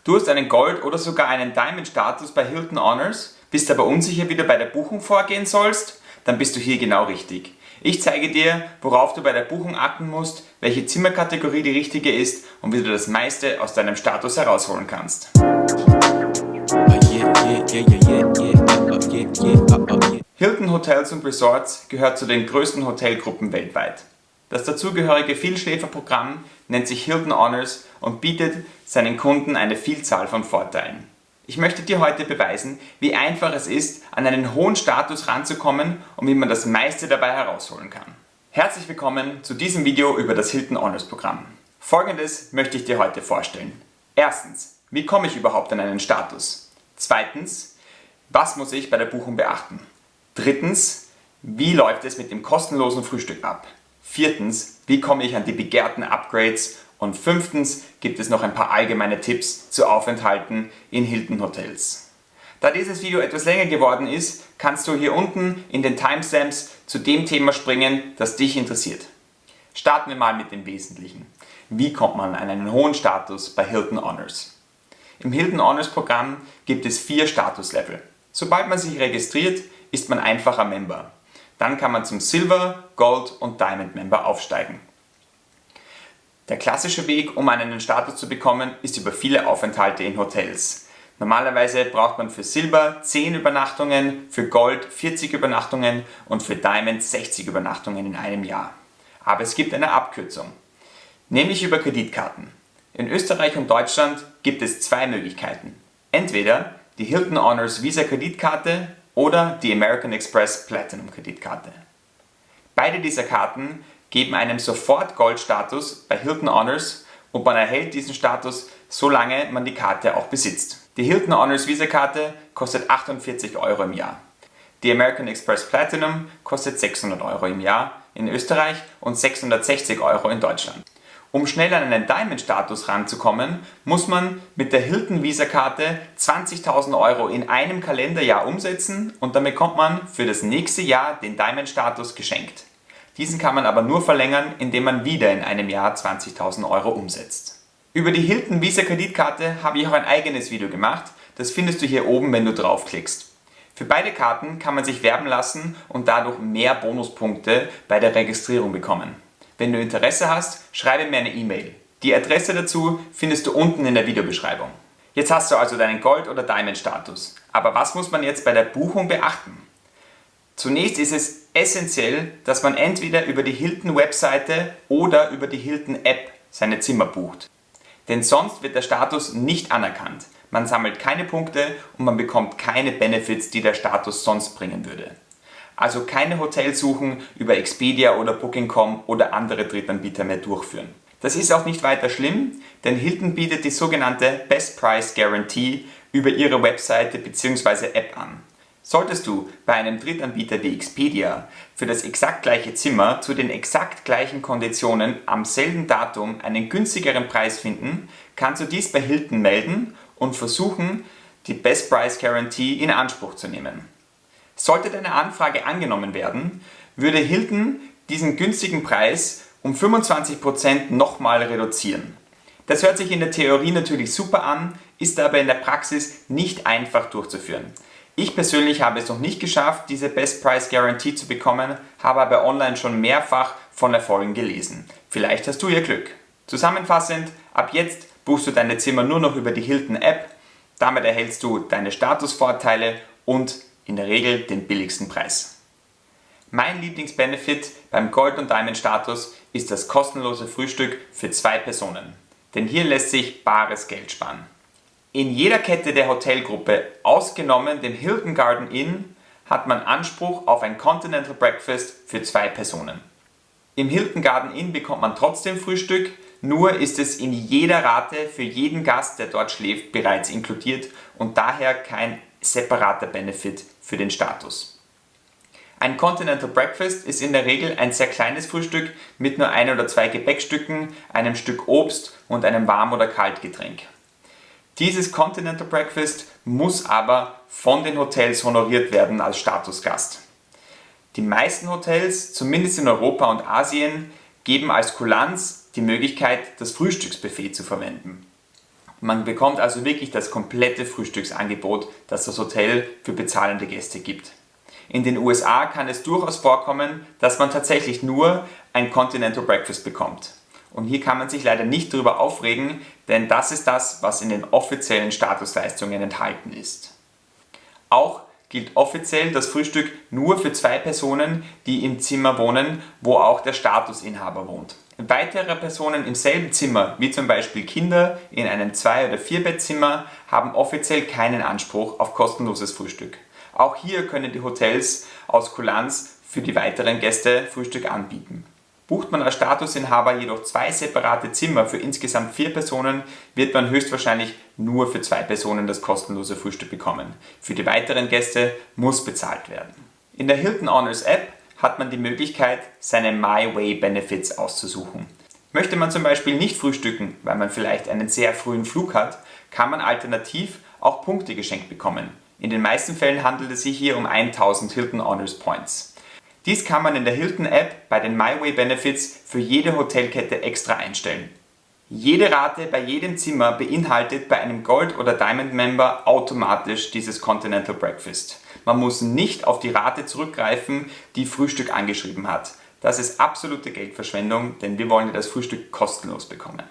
Du hast einen Gold- oder sogar einen Diamond-Status bei Hilton Honors, bist aber unsicher, wie du bei der Buchung vorgehen sollst? Dann bist du hier genau richtig. Ich zeige dir, worauf du bei der Buchung achten musst, welche Zimmerkategorie die richtige ist und wie du das meiste aus deinem Status herausholen kannst. Hilton Hotels und Resorts gehört zu den größten Hotelgruppen weltweit. Das dazugehörige Vielschläferprogramm nennt sich Hilton Honors und bietet seinen Kunden eine Vielzahl von Vorteilen. Ich möchte dir heute beweisen, wie einfach es ist, an einen hohen Status ranzukommen und wie man das meiste dabei herausholen kann. Herzlich willkommen zu diesem Video über das Hilton Honors Programm. Folgendes möchte ich dir heute vorstellen. Erstens, wie komme ich überhaupt an einen Status? Zweitens, was muss ich bei der Buchung beachten? Drittens, wie läuft es mit dem kostenlosen Frühstück ab? Viertens, wie komme ich an die begehrten Upgrades? Und fünftens gibt es noch ein paar allgemeine Tipps zu Aufenthalten in Hilton Hotels. Da dieses Video etwas länger geworden ist, kannst du hier unten in den Timestamps zu dem Thema springen, das dich interessiert. Starten wir mal mit dem Wesentlichen. Wie kommt man an einen hohen Status bei Hilton Honors? Im Hilton Honors Programm gibt es 4 Statuslevel. Sobald man sich registriert, ist man einfacher Member. Dann kann man zum Silver, Gold und Diamond Member aufsteigen. Der klassische Weg, um einen Status zu bekommen, ist über viele Aufenthalte in Hotels. Normalerweise braucht man für Silber 10 Übernachtungen, für Gold 40 Übernachtungen und für Diamond 60 Übernachtungen in einem Jahr. Aber es gibt eine Abkürzung, nämlich über Kreditkarten. In Österreich und Deutschland gibt es 2 Möglichkeiten. Entweder die Hilton Honors Visa Kreditkarte oder die American Express Platinum Kreditkarte. Beide dieser Karten geben einem sofort Goldstatus bei Hilton Honors und man erhält diesen Status, solange man die Karte auch besitzt. Die Hilton Honors Visa Karte kostet 48 Euro im Jahr. Die American Express Platinum kostet 600 Euro im Jahr in Österreich und 660 Euro in Deutschland. Um schnell an einen Diamond-Status ranzukommen, muss man mit der Hilton Visa-Karte 20.000 Euro in einem Kalenderjahr umsetzen und dann bekommt man für das nächste Jahr den Diamond-Status geschenkt. Diesen kann man aber nur verlängern, indem man wieder in einem Jahr 20.000 Euro umsetzt. Über die Hilton Visa-Kreditkarte habe ich auch ein eigenes Video gemacht, das findest du hier oben, wenn du draufklickst. Für beide Karten kann man sich werben lassen und dadurch mehr Bonuspunkte bei der Registrierung bekommen. Wenn du Interesse hast, schreibe mir eine E-Mail. Die Adresse dazu findest du unten in der Videobeschreibung. Jetzt hast du also deinen Gold- oder Diamond-Status. Aber was muss man jetzt bei der Buchung beachten? Zunächst ist es essentiell, dass man entweder über die Hilton-Webseite oder über die Hilton-App seine Zimmer bucht. Denn sonst wird der Status nicht anerkannt. Man sammelt keine Punkte und man bekommt keine Benefits, die der Status sonst bringen würde. Also keine Hotelsuchen über Expedia oder Booking.com oder andere Drittanbieter mehr durchführen. Das ist auch nicht weiter schlimm, denn Hilton bietet die sogenannte Best Price Guarantee über ihre Webseite bzw. App an. Solltest du bei einem Drittanbieter wie Expedia für das exakt gleiche Zimmer zu den exakt gleichen Konditionen am selben Datum einen günstigeren Preis finden, kannst du dies bei Hilton melden und versuchen, die Best Price Guarantee in Anspruch zu nehmen. Sollte deine Anfrage angenommen werden, würde Hilton diesen günstigen Preis um 25% nochmal reduzieren. Das hört sich in der Theorie natürlich super an, ist aber in der Praxis nicht einfach durchzuführen. Ich persönlich habe es noch nicht geschafft, diese Best Price Guarantee zu bekommen, habe aber online schon mehrfach von Erfolgen gelesen. Vielleicht hast du ja Glück. Zusammenfassend, ab jetzt buchst du deine Zimmer nur noch über die Hilton App, damit erhältst du deine Statusvorteile und in der Regel den billigsten Preis. Mein Lieblingsbenefit beim Gold- und Diamond-Status ist das kostenlose Frühstück für 2 Personen. Denn hier lässt sich bares Geld sparen. In jeder Kette der Hotelgruppe, ausgenommen dem Hilton Garden Inn, hat man Anspruch auf ein Continental Breakfast für 2 Personen. Im Hilton Garden Inn bekommt man trotzdem Frühstück, nur ist es in jeder Rate für jeden Gast, der dort schläft, bereits inkludiert und daher kein separater Benefit für den Status. Ein Continental Breakfast ist in der Regel ein sehr kleines Frühstück mit nur 1 oder 2 Gebäckstücken, einem Stück Obst und einem Warm- oder Kaltgetränk. Dieses Continental Breakfast muss aber von den Hotels honoriert werden als Statusgast. Die meisten Hotels, zumindest in Europa und Asien, geben als Kulanz die Möglichkeit, das Frühstücksbuffet zu verwenden. Man bekommt also wirklich das komplette Frühstücksangebot, das das Hotel für bezahlende Gäste gibt. In den USA kann es durchaus vorkommen, dass man tatsächlich nur ein Continental Breakfast bekommt. Und hier kann man sich leider nicht darüber aufregen, denn das ist das, was in den offiziellen Statusleistungen enthalten ist. Auch gilt offiziell das Frühstück nur für 2 Personen, die im Zimmer wohnen, wo auch der Statusinhaber wohnt. Weitere Personen im selben Zimmer, wie zum Beispiel Kinder in einem 2- oder 4-Bettzimmer, haben offiziell keinen Anspruch auf kostenloses Frühstück. Auch hier können die Hotels aus Kulanz für die weiteren Gäste Frühstück anbieten. Bucht man als Statusinhaber jedoch 2 separate Zimmer für insgesamt 4 Personen, wird man höchstwahrscheinlich nur für 2 Personen das kostenlose Frühstück bekommen. Für die weiteren Gäste muss bezahlt werden. In der Hilton Honors App hat man die Möglichkeit, seine My Way Benefits auszusuchen. Möchte man zum Beispiel nicht frühstücken, weil man vielleicht einen sehr frühen Flug hat, kann man alternativ auch Punkte geschenkt bekommen. In den meisten Fällen handelt es sich hier um 1000 Hilton Honors Points. Dies kann man in der Hilton App bei den My Way Benefits für jede Hotelkette extra einstellen. Jede Rate bei jedem Zimmer beinhaltet bei einem Gold- oder Diamond-Member automatisch dieses Continental Breakfast. Man muss nicht auf die Rate zurückgreifen, die Frühstück angeschrieben hat. Das ist absolute Geldverschwendung, denn wir wollen ja das Frühstück kostenlos bekommen.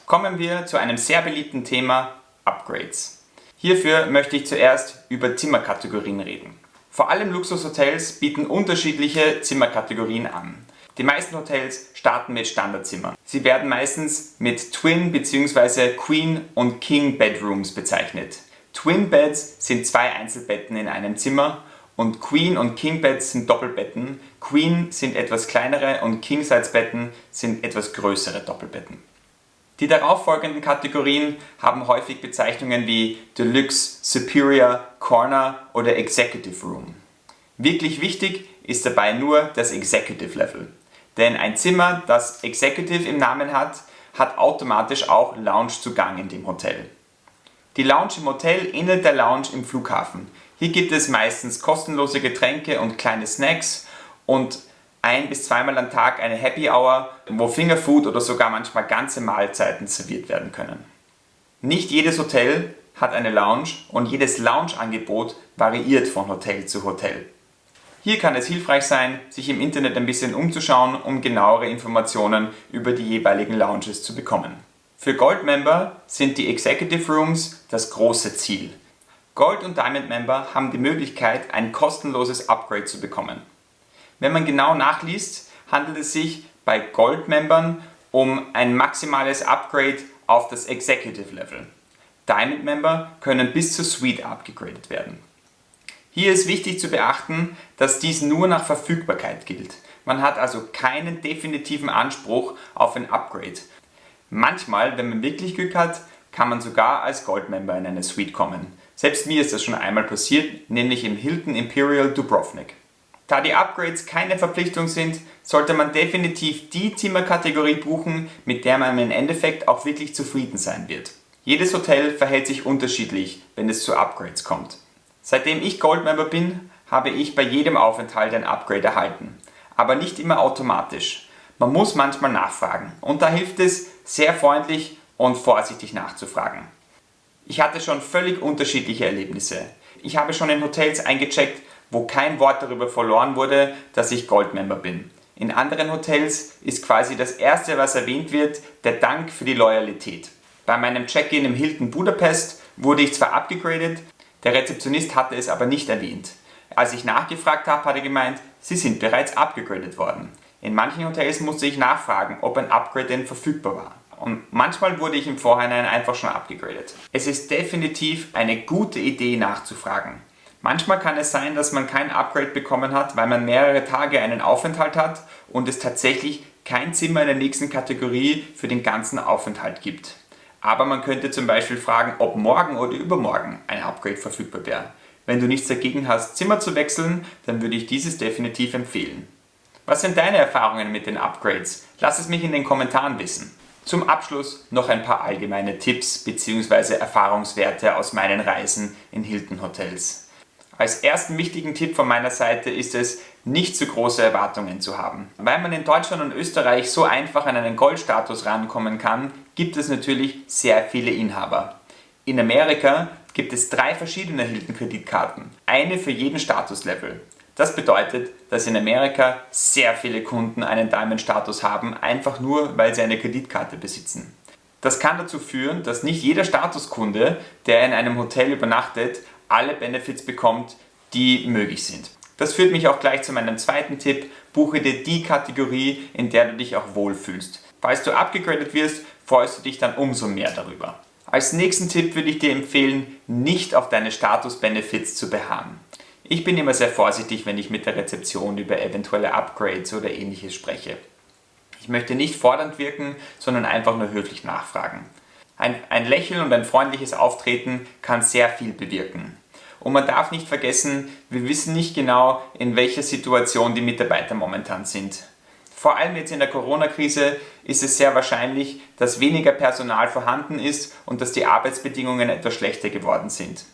Kommen wir zu einem sehr beliebten Thema, Upgrades. Hierfür möchte ich zuerst über Zimmerkategorien reden. Vor allem Luxushotels bieten unterschiedliche Zimmerkategorien an. Die meisten Hotels starten mit Standardzimmern. Sie werden meistens mit Twin bzw. Queen und King Bedrooms bezeichnet. Twin Beds sind 2 Einzelbetten in einem Zimmer und Queen und King Beds sind Doppelbetten. Queen sind etwas kleinere und King-Size-Betten sind etwas größere Doppelbetten. Die darauffolgenden Kategorien haben häufig Bezeichnungen wie Deluxe, Superior, Corner oder Executive Room. Wirklich wichtig ist dabei nur das Executive Level. Denn ein Zimmer, das Executive im Namen hat, hat automatisch auch Loungezugang in dem Hotel. Die Lounge im Hotel ähnelt der Lounge im Flughafen. Hier gibt es meistens kostenlose Getränke und kleine Snacks und 1- bis 2-mal am Tag eine Happy Hour, wo Fingerfood oder sogar manchmal ganze Mahlzeiten serviert werden können. Nicht jedes Hotel hat eine Lounge und jedes Lounge-Angebot variiert von Hotel zu Hotel. Hier kann es hilfreich sein, sich im Internet ein bisschen umzuschauen, um genauere Informationen über die jeweiligen Lounges zu bekommen. Für Gold-Member sind die Executive Rooms das große Ziel. Gold- und Diamond-Member haben die Möglichkeit, ein kostenloses Upgrade zu bekommen. Wenn man genau nachliest, handelt es sich bei Gold-Membern um ein maximales Upgrade auf das Executive Level. Diamond-Member können bis zur Suite abgegradet werden. Hier ist wichtig zu beachten, dass dies nur nach Verfügbarkeit gilt. Man hat also keinen definitiven Anspruch auf ein Upgrade. Manchmal, wenn man wirklich Glück hat, kann man sogar als Gold-Member in eine Suite kommen. Selbst mir ist das schon einmal passiert, nämlich im Hilton Imperial Dubrovnik. Da die Upgrades keine Verpflichtung sind, sollte man definitiv die Zimmerkategorie buchen, mit der man im Endeffekt auch wirklich zufrieden sein wird. Jedes Hotel verhält sich unterschiedlich, wenn es zu Upgrades kommt. Seitdem ich Gold-Member bin, habe ich bei jedem Aufenthalt ein Upgrade erhalten. Aber nicht immer automatisch. Man muss manchmal nachfragen und da hilft es, sehr freundlich und vorsichtig nachzufragen. Ich hatte schon völlig unterschiedliche Erlebnisse. Ich habe schon in Hotels eingecheckt, wo kein Wort darüber verloren wurde, dass ich Gold-Member bin. In anderen Hotels ist quasi das Erste, was erwähnt wird, der Dank für die Loyalität. Bei meinem Check-in im Hilton Budapest wurde ich zwar abgegradet, der Rezeptionist hatte es aber nicht erwähnt. Als ich nachgefragt habe, hat er gemeint, Sie sind bereits abgegradet worden. In manchen Hotels musste ich nachfragen, ob ein Upgrade denn verfügbar war. Und manchmal wurde ich im Vorhinein einfach schon abgegradet. Es ist definitiv eine gute Idee nachzufragen. Manchmal kann es sein, dass man kein Upgrade bekommen hat, weil man mehrere Tage einen Aufenthalt hat und es tatsächlich kein Zimmer in der nächsten Kategorie für den ganzen Aufenthalt gibt. Aber man könnte zum Beispiel fragen, ob morgen oder übermorgen ein Upgrade verfügbar wäre. Wenn du nichts dagegen hast, Zimmer zu wechseln, dann würde ich dieses definitiv empfehlen. Was sind deine Erfahrungen mit den Upgrades? Lass es mich in den Kommentaren wissen. Zum Abschluss noch ein paar allgemeine Tipps bzw. Erfahrungswerte aus meinen Reisen in Hilton Hotels. Als ersten wichtigen Tipp von meiner Seite ist es, nicht zu große Erwartungen zu haben. Weil man in Deutschland und Österreich so einfach an einen Goldstatus rankommen kann, gibt es natürlich sehr viele Inhaber. In Amerika gibt es 3 verschiedene Hilton-Kreditkarten, eine für jeden Statuslevel. Das bedeutet, dass in Amerika sehr viele Kunden einen Diamond-Status haben, einfach nur, weil sie eine Kreditkarte besitzen. Das kann dazu führen, dass nicht jeder Statuskunde, der in einem Hotel übernachtet, alle Benefits bekommt, die möglich sind. Das führt mich auch gleich zu meinem zweiten Tipp: Buche dir die Kategorie, in der du dich auch wohlfühlst. Falls du abgegradet wirst, freust du dich dann umso mehr darüber. Als nächsten Tipp würde ich dir empfehlen, nicht auf deine Status-Benefits zu beharren. Ich bin immer sehr vorsichtig, wenn ich mit der Rezeption über eventuelle Upgrades oder ähnliches spreche. Ich möchte nicht fordernd wirken, sondern einfach nur höflich nachfragen. Ein Lächeln und ein freundliches Auftreten kann sehr viel bewirken. Und man darf nicht vergessen, wir wissen nicht genau, in welcher Situation die Mitarbeiter momentan sind. Vor allem jetzt in der Corona-Krise ist es sehr wahrscheinlich, dass weniger Personal vorhanden ist und dass die Arbeitsbedingungen etwas schlechter geworden sind.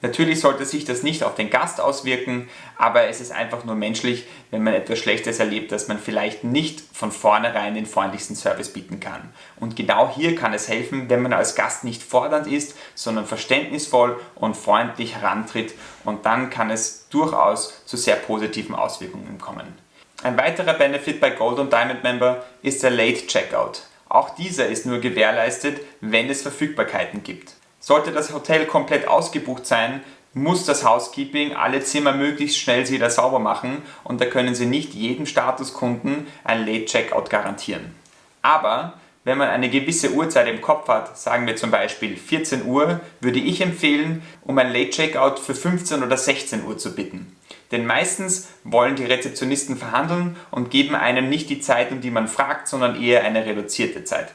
Natürlich sollte sich das nicht auf den Gast auswirken, aber es ist einfach nur menschlich, wenn man etwas Schlechtes erlebt, dass man vielleicht nicht von vornherein den freundlichsten Service bieten kann. Und genau hier kann es helfen, wenn man als Gast nicht fordernd ist, sondern verständnisvoll und freundlich herantritt, und dann kann es durchaus zu sehr positiven Auswirkungen kommen. Ein weiterer Benefit bei Gold und Diamond Member ist der Late Checkout. Auch dieser ist nur gewährleistet, wenn es Verfügbarkeiten gibt. Sollte das Hotel komplett ausgebucht sein, muss das Housekeeping alle Zimmer möglichst schnell wieder sauber machen, und da können Sie nicht jedem Statuskunden ein Late Checkout garantieren. Aber wenn man eine gewisse Uhrzeit im Kopf hat, sagen wir zum Beispiel 14 Uhr, würde ich empfehlen, um ein Late Checkout für 15 oder 16 Uhr zu bitten. Denn meistens wollen die Rezeptionisten verhandeln und geben einem nicht die Zeit, um die man fragt, sondern eher eine reduzierte Zeit.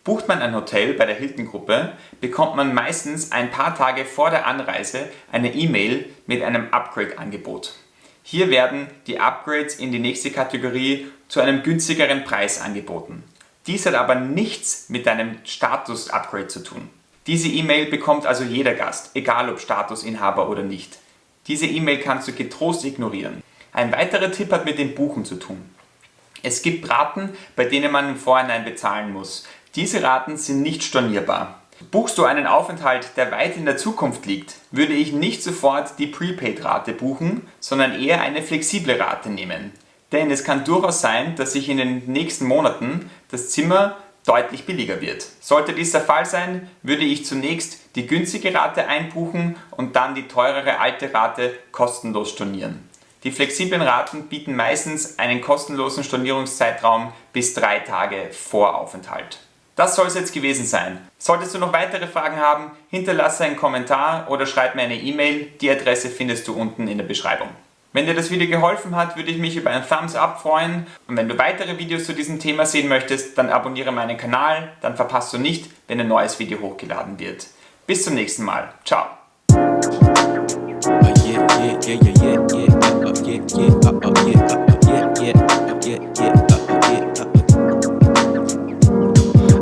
Bucht man ein Hotel bei der Hilton-Gruppe, bekommt man meistens ein paar Tage vor der Anreise eine E-Mail mit einem Upgrade-Angebot. Hier werden die Upgrades in die nächste Kategorie zu einem günstigeren Preis angeboten. Dies hat aber nichts mit deinem Status-Upgrade zu tun. Diese E-Mail bekommt also jeder Gast, egal ob Statusinhaber oder nicht. Diese E-Mail kannst du getrost ignorieren. Ein weiterer Tipp hat mit dem Buchen zu tun. Es gibt Raten, bei denen man im Vorhinein bezahlen muss. Diese Raten sind nicht stornierbar. Buchst du einen Aufenthalt, der weit in der Zukunft liegt, würde ich nicht sofort die Prepaid-Rate buchen, sondern eher eine flexible Rate nehmen. Denn es kann durchaus sein, dass sich in den nächsten Monaten das Zimmer deutlich billiger wird. Sollte dies der Fall sein, würde ich zunächst die günstige Rate einbuchen und dann die teurere alte Rate kostenlos stornieren. Die flexiblen Raten bieten meistens einen kostenlosen Stornierungszeitraum bis 3 Tage vor Aufenthalt. Das soll es jetzt gewesen sein. Solltest du noch weitere Fragen haben, hinterlasse einen Kommentar oder schreib mir eine E-Mail. Die Adresse findest du unten in der Beschreibung. Wenn dir das Video geholfen hat, würde ich mich über einen Thumbs Up freuen. Und wenn du weitere Videos zu diesem Thema sehen möchtest, dann abonniere meinen Kanal, dann verpasst du nicht, wenn ein neues Video hochgeladen wird. Bis zum nächsten Mal. Ciao.